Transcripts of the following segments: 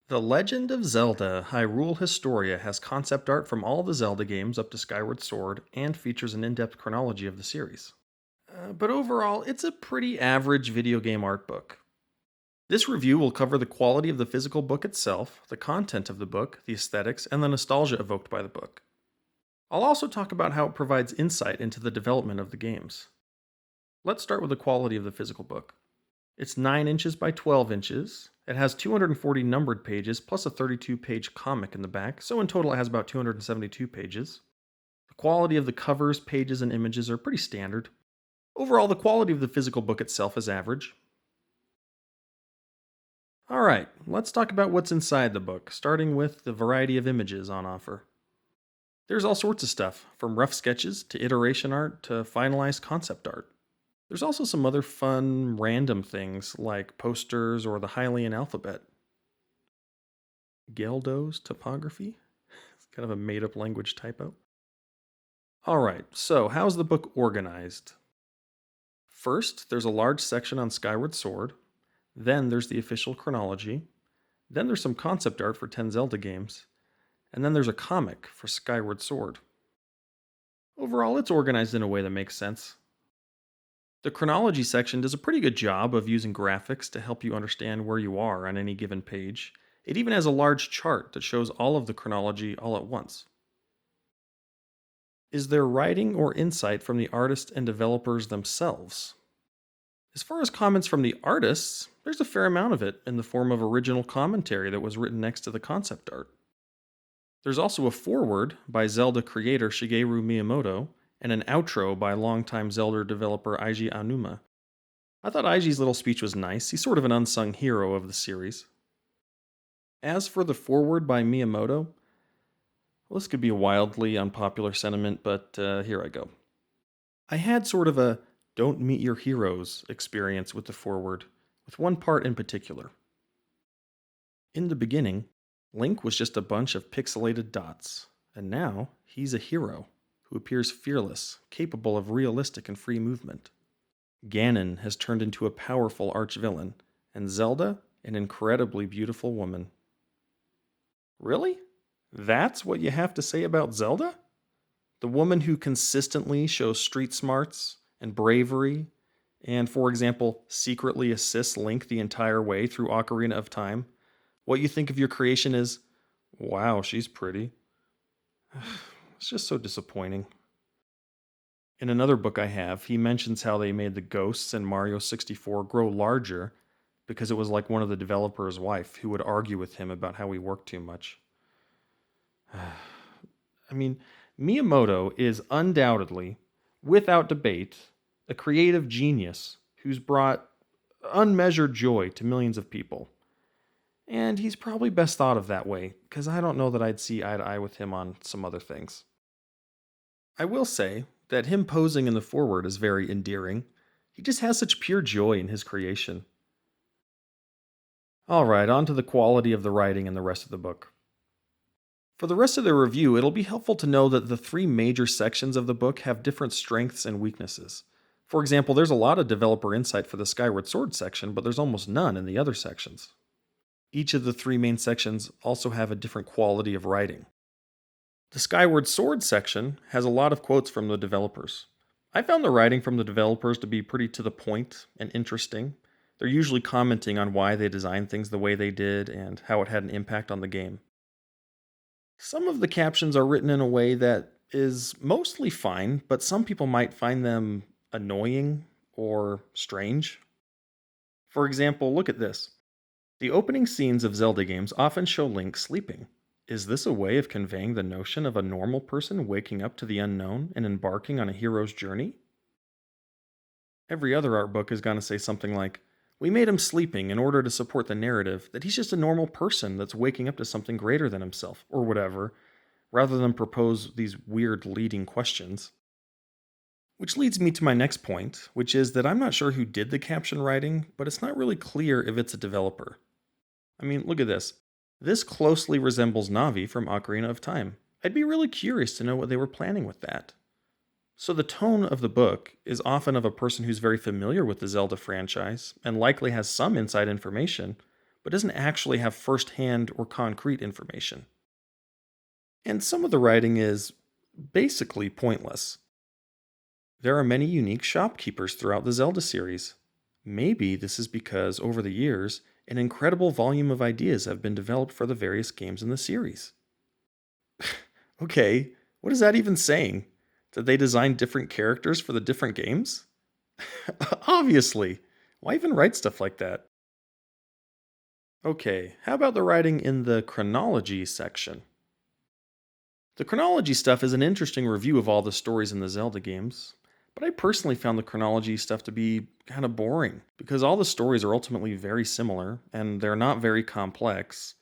The Legend of Zelda Hyrule Historia has concept art from all the Zelda games up to Skyward Sword and features an in depth chronology of the series. But overall, it's a pretty average video game art book. This review will cover the quality of the physical book itself, the content of the book, the aesthetics, and the nostalgia evoked by the book. I'll also talk about how it provides insight into the development of the games. Let's start with the quality of the physical book. It's 9 inches by 12 inches. It has 240 numbered pages plus a 32-page comic in the back, so in total it has about 272 pages. The quality of the covers, pages, and images are pretty standard. Overall, the quality of the physical book itself is average. Alright, let's talk about what's inside the book, starting with the variety of images on offer. There's all sorts of stuff, from rough sketches to iteration art to finalized concept art. There's also some other fun, random things like posters or the Hylian alphabet. Geldo's topography? It's kind of a made up language typo. Alright, so how's the book organized? First, there's a large section on Skyward Sword. Then there's the official chronology. Then there's some concept art for 10 Zelda games. And then there's a comic for Skyward Sword. Overall, it's organized in a way that makes sense. The chronology section does a pretty good job of using graphics to help you understand where you are on any given page. It even has a large chart that shows all of the chronology all at once. Is there writing or insight from the artists and developers themselves? As far as comments from the artists, there's a fair amount of it in the form of original commentary that was written next to the concept art. There's also a foreword by Zelda creator Shigeru Miyamoto, and an outro by longtime Zelda developer Eiji Aonuma. I thought Eiji's little speech was nice. He's sort of an unsung hero of the series. As for the foreword by Miyamoto, well, this could be a wildly unpopular sentiment, but here I go. I had sort of a don't meet your heroes experience with the foreword, with one part in particular. In the beginning, Link was just a bunch of pixelated dots, and now he's a hero who appears fearless, capable of realistic and free movement. Ganon has turned into a powerful arch-villain, and Zelda, an incredibly beautiful woman. Really? That's what you have to say about Zelda? The woman who consistently shows street smarts and bravery, and, for example, secretly assists Link the entire way through Ocarina of Time? What you think of your creation is, wow, she's pretty. It's just so disappointing. In another book I have, he mentions how they made the ghosts in Mario 64 grow larger because it was like one of the developer's wife who would argue with him about how he worked too much. I mean, Miyamoto is undoubtedly, without debate, a creative genius who's brought unmeasured joy to millions of people. And he's probably best thought of that way, because I don't know that I'd see eye to eye with him on some other things. I will say that him posing in the foreword is very endearing. He just has such pure joy in his creation. Alright, on to the quality of the writing in the rest of the book. For the rest of the review, it'll be helpful to know that the 3 major sections of the book have different strengths and weaknesses. For example, there's a lot of developer insight for the Skyward Sword section, but there's almost none in the other sections. Each of the 3 main sections also have a different quality of writing. The Skyward Sword section has a lot of quotes from the developers. I found the writing from the developers to be pretty to the point and interesting. They're usually commenting on why they designed things the way they did and how it had an impact on the game. Some of the captions are written in a way that is mostly fine, but some people might find them annoying or strange. For example, look at this. The opening scenes of Zelda games often show Link sleeping. Is this a way of conveying the notion of a normal person waking up to the unknown and embarking on a hero's journey? Every other art book is going to say something like, we made him sleeping in order to support the narrative that he's just a normal person that's waking up to something greater than himself, or whatever, rather than propose these weird leading questions. Which leads me to my next point, which is that I'm not sure who did the caption writing, but it's not really clear if it's a developer. I mean, look at this. This closely resembles Navi from Ocarina of Time. I'd be really curious to know what they were planning with that. So the tone of the book is often of a person who's very familiar with the Zelda franchise and likely has some inside information, but doesn't actually have first-hand or concrete information. And some of the writing is basically pointless. There are many unique shopkeepers throughout the Zelda series. Maybe this is because, over the years, an incredible volume of ideas have been developed for the various games in the series. Okay, what is that even saying? That they designed different characters for the different games? Obviously. Why even write stuff like that? Okay, how about the writing in the chronology section? The chronology stuff is an interesting review of all the stories in the Zelda games, but I personally found the chronology stuff to be kind of boring because all the stories are ultimately very similar and they're not very complex,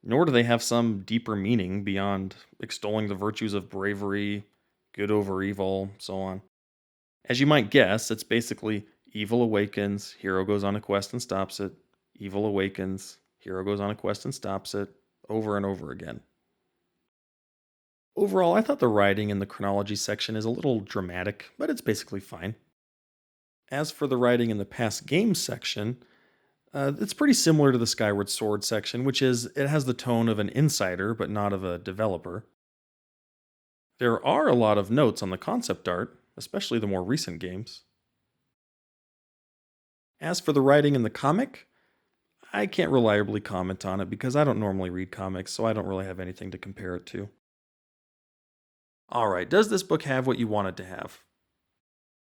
nor do they have some deeper meaning beyond extolling the virtues of bravery, good over evil, so on. As you might guess, it's basically evil awakens, hero goes on a quest and stops it, evil awakens, hero goes on a quest and stops it, over and over again. Overall, I thought the writing in the chronology section is a little dramatic, but it's basically fine. As for the writing in the past games section, it's pretty similar to the Skyward Sword section, which is it has the tone of an insider, but not of a developer. There are a lot of notes on the concept art, especially the more recent games. As for the writing in the comic, I can't reliably comment on it because I don't normally read comics, so I don't really have anything to compare it to. Alright, does this book have what you want it to have?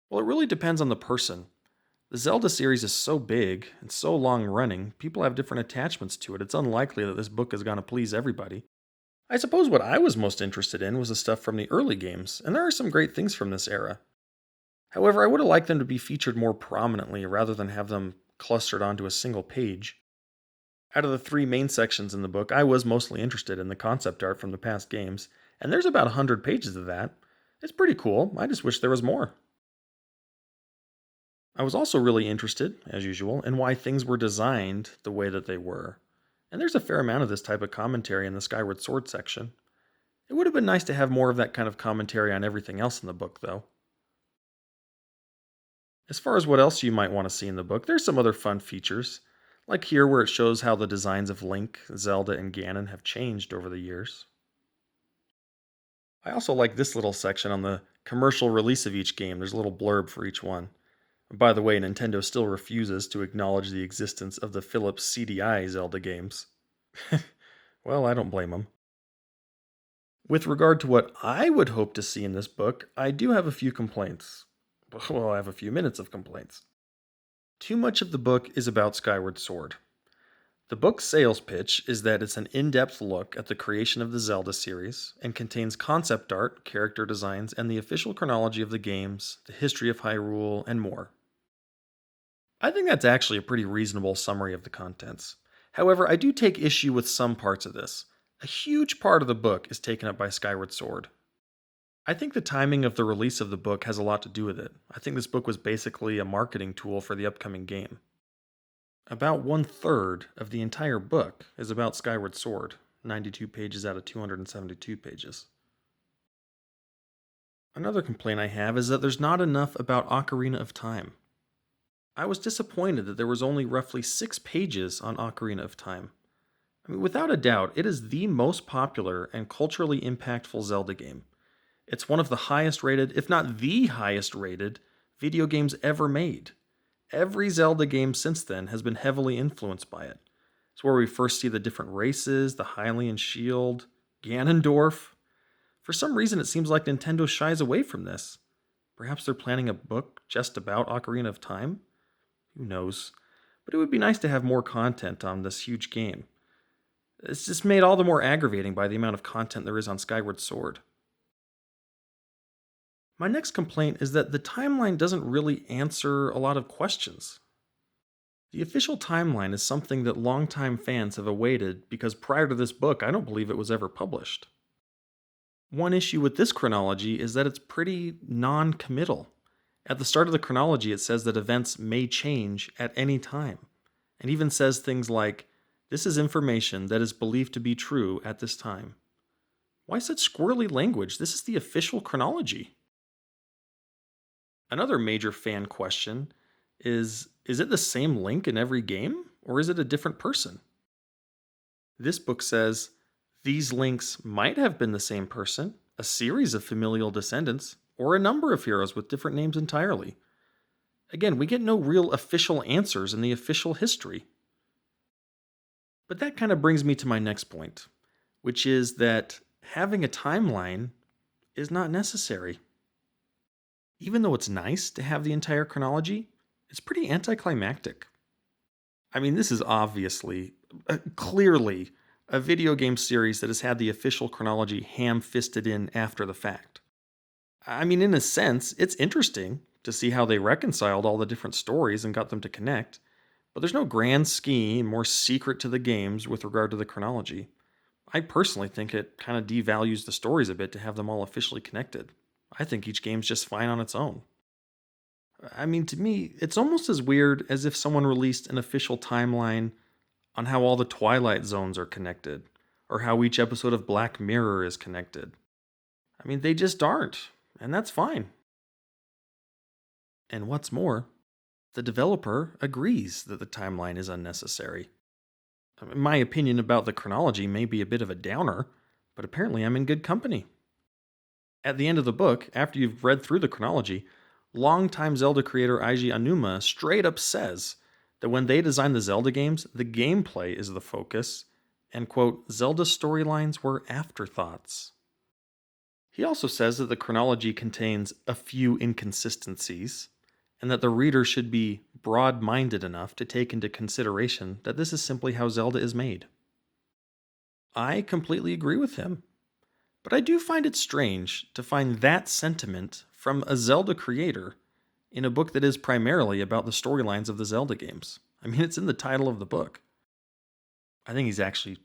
Well, it really depends on the person. The Zelda series is so big and so long running, people have different attachments to it. It's unlikely that this book is going to please everybody. I suppose what I was most interested in was the stuff from the early games, and there are some great things from this era. However, I would have liked them to be featured more prominently rather than have them clustered onto a single page. Out of the three main sections in the book, I was mostly interested in the concept art from the past games, and there's about 100 pages of that. It's pretty cool, I just wish there was more. I was also really interested, as usual, in why things were designed the way that they were. And there's a fair amount of this type of commentary in the Skyward Sword section. It would have been nice to have more of that kind of commentary on everything else in the book, though. As far as what else you might want to see in the book, there's some other fun features, like here where it shows how the designs of Link, Zelda, and Ganon have changed over the years. I also like this little section on the commercial release of each game. There's a little blurb for each one. By the way, Nintendo still refuses to acknowledge the existence of the Philips CDI Zelda games. Well, I don't blame them. With regard to what I would hope to see in this book, I do have a few complaints. Well, I have a few minutes of complaints. Too much of the book is about Skyward Sword. The book's sales pitch is that it's an in-depth look at the creation of the Zelda series and contains concept art, character designs, and the official chronology of the games, the history of Hyrule, and more. I think that's actually a pretty reasonable summary of the contents. However, I do take issue with some parts of this. A huge part of the book is taken up by Skyward Sword. I think the timing of the release of the book has a lot to do with it. I think this book was basically a marketing tool for the upcoming game. About 1/3 of the entire book is about Skyward Sword, 92 pages out of 272 pages. Another complaint I have is that there's not enough about Ocarina of Time. I was disappointed that there was only roughly 6 pages on Ocarina of Time. I mean, without a doubt, it is the most popular and culturally impactful Zelda game. It's one of the highest rated, if not the highest rated, video games ever made. Every Zelda game since then has been heavily influenced by it. It's where we first see the different races, the Hylian shield, Ganondorf. For some reason, it seems like Nintendo shies away from this. Perhaps they're planning a book just about Ocarina of Time? Who knows? But it would be nice to have more content on this huge game. It's just made all the more aggravating by the amount of content there is on Skyward Sword. My next complaint is that the timeline doesn't really answer a lot of questions. The official timeline is something that longtime fans have awaited because prior to this book, I don't believe it was ever published. One issue with this chronology is that it's pretty non-committal. At the start of the chronology, it says that events may change at any time, and even says things like, "This is information that is believed to be true at this time." Why such squirrely language? This is the official chronology. Another major fan question is it the same Link in every game, or is it a different person? This book says these links might have been the same person, a series of familial descendants, or a number of heroes with different names entirely. Again, we get no real official answers in the official history. But that kind of brings me to my next point, which is that having a timeline is not necessary. Even though it's nice to have the entire chronology, it's pretty anticlimactic. I mean, this is obviously, clearly, a video game series that has had the official chronology ham fisted in after the fact. I mean, in a sense, it's interesting to see how they reconciled all the different stories and got them to connect, but there's no grand scheme or secret to the games with regard to the chronology. I personally think it kind of devalues the stories a bit to have them all officially connected. I think each game's just fine on its own. I mean, to me, it's almost as weird as if someone released an official timeline on how all the Twilight Zones are connected, or how each episode of Black Mirror is connected. I mean, they just aren't, and that's fine. And what's more, the developer agrees that the timeline is unnecessary. My opinion about the chronology may be a bit of a downer, but apparently I'm in good company. At the end of the book, after you've read through the chronology, longtime Zelda creator Eiji Aonuma straight up says that when they designed the Zelda games, the gameplay is the focus, and quote, Zelda storylines were afterthoughts. He also says that the chronology contains a few inconsistencies, and that the reader should be broad-minded enough to take into consideration that this is simply how Zelda is made. I completely agree with him, but I do find it strange to find that sentiment from a Zelda creator in a book that is primarily about the storylines of the Zelda games. I mean, it's in the title of the book. I think he's actually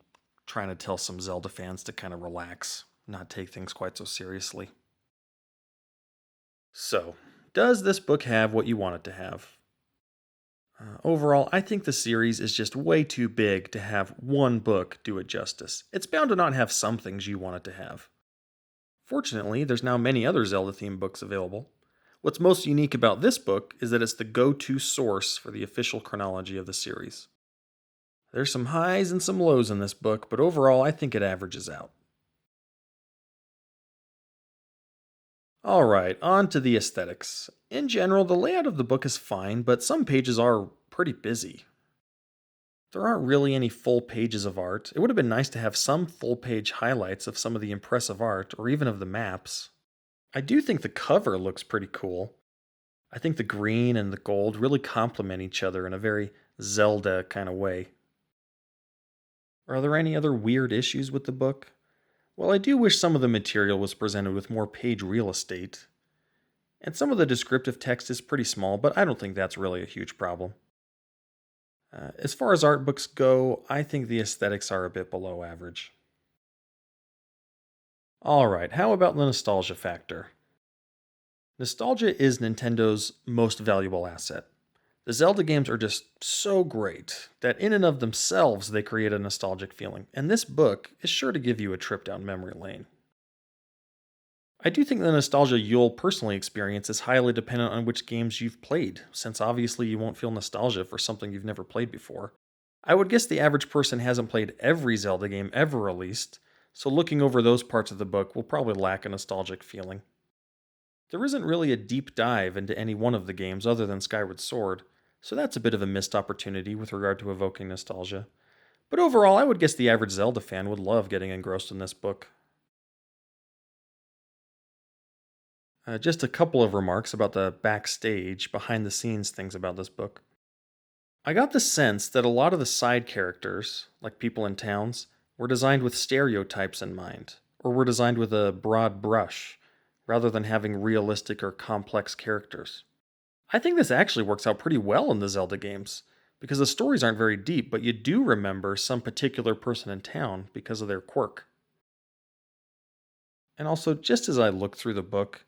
trying to tell some Zelda fans to kind of relax, not take things quite so seriously. So, does this book have what you want it to have? Overall, I think the series is just way too big to have one book do it justice. It's bound to not have some things you want it to have. Fortunately, there's now many other Zelda-themed books available. What's most unique about this book is that it's the go-to source for the official chronology of the series. There's some highs and some lows in this book, but overall I think it averages out. Alright, on to the aesthetics. In general, the layout of the book is fine, but some pages are pretty busy. There aren't really any full pages of art. It would have been nice to have some full page highlights of some of the impressive art, or even of the maps. I do think the cover looks pretty cool. I think the green and the gold really complement each other in a very Zelda kind of way. Are there any other weird issues with the book? Well, I do wish some of the material was presented with more page real estate. And some of the descriptive text is pretty small, but I don't think that's really a huge problem. As far as art books go, I think the aesthetics are a bit below average. Alright, how about the nostalgia factor? Nostalgia is Nintendo's most valuable asset. The Zelda games are just so great that in and of themselves they create a nostalgic feeling, and this book is sure to give you a trip down memory lane. I do think the nostalgia you'll personally experience is highly dependent on which games you've played, since obviously you won't feel nostalgia for something you've never played before. I would guess the average person hasn't played every Zelda game ever released, so looking over those parts of the book will probably lack a nostalgic feeling. There isn't really a deep dive into any one of the games other than Skyward Sword, so that's a bit of a missed opportunity with regard to evoking nostalgia. But overall, I would guess the average Zelda fan would love getting engrossed in this book. Just a couple of remarks about the backstage, behind the scenes things about this book. I got the sense that a lot of the side characters, like people in towns, were designed with stereotypes in mind, or were designed with a broad brush, rather than having realistic or complex characters. I think this actually works out pretty well in the Zelda games, because the stories aren't very deep, but you do remember some particular person in town because of their quirk. And also, just as I looked through the book,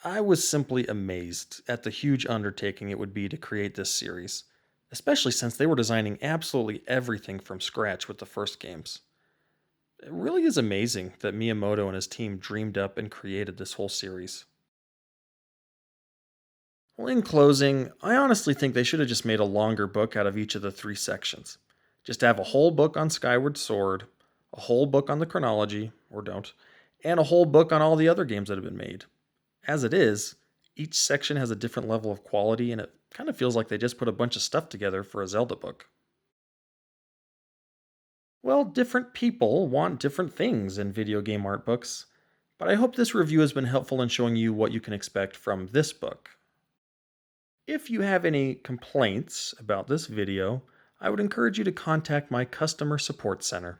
I was simply amazed at the huge undertaking it would be to create this series, especially since they were designing absolutely everything from scratch with the first games. It really is amazing that Miyamoto and his team dreamed up and created this whole series. Well, in closing, I honestly think they should have just made a longer book out of each of the three sections. Just have a whole book on Skyward Sword, a whole book on the chronology, or don't, and a whole book on all the other games that have been made. As it is, each section has a different level of quality, and it kind of feels like they just put a bunch of stuff together for a Zelda book. Well, different people want different things in video game art books, but I hope this review has been helpful in showing you what you can expect from this book. If you have any complaints about this video, I would encourage you to contact my customer support center.